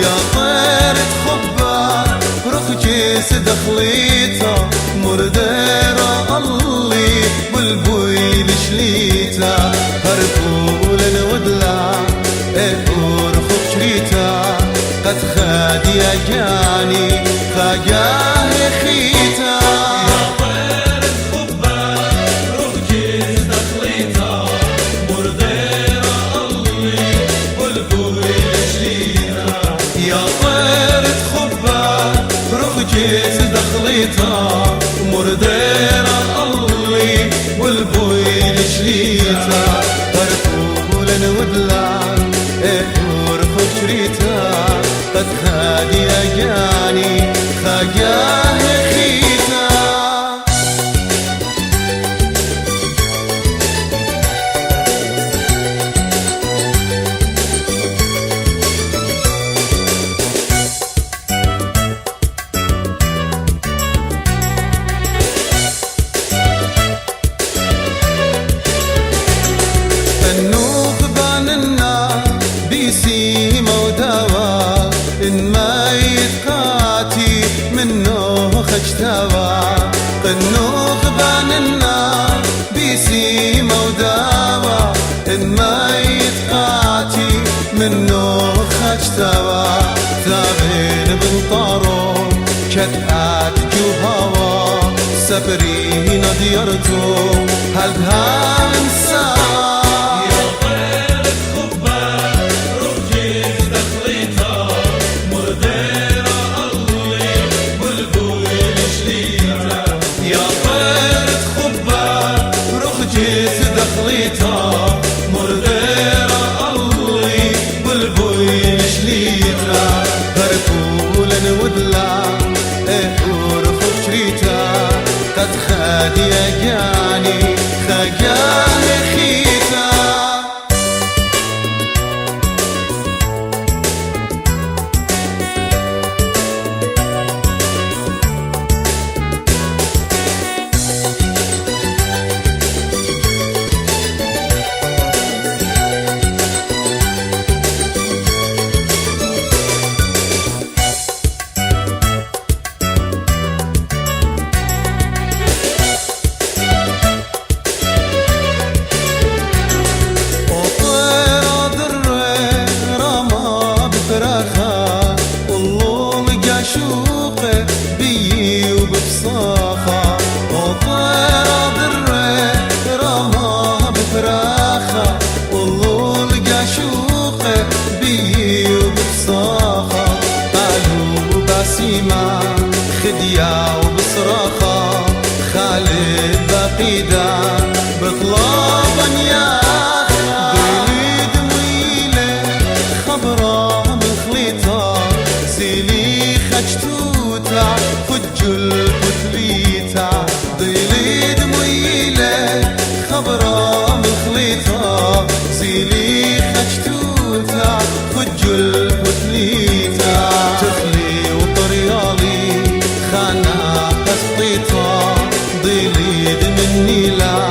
يا طير تخبى رخجيس دخليتا مرديرة اللي بالبويل شليتا هرفول الودلا ورخب شريتا قد خادي أجاني خاجاه خيتا يا طير تخبى رخجيس دخليتا مرديرة اللي بالبويل شليتا يا طير تخبى رخجيس دخليتا مرديرة اللي والبويل شليتا هرفول الودلا ورخب شريتا قد خادي أجاني خاجاه خيتا بيسيمة ودوا إن ما يتقاتي منه خجتوا قنوخ باننا بيسيمة ودوا إن ما يتقاتي منه خجتوا ثابين بالطارو كتات جوهوا سفرين ديرتو هل هان سوا دخليتا مرديرة اللي بالبويل شليتا هرفول ودلا ورخب شريتا قد خادي أجاني خاجاه خيتا شوقه بي وبفصاخة وطيرة ضره رمى بفراخة والله لقى شوقه بي وبفصاخة قالوا بسيمة خدية وبصراخة خالد بقيدة بطلابا يا ضليد ويله خبره من خليطة سيلي خجتوتا فجل فتليتا ضليد مويلة خبرة مخليتا سيلي خجتوتا فجل فتليتا تخلي وطريالي خانا قسطيتا ضليد مني لا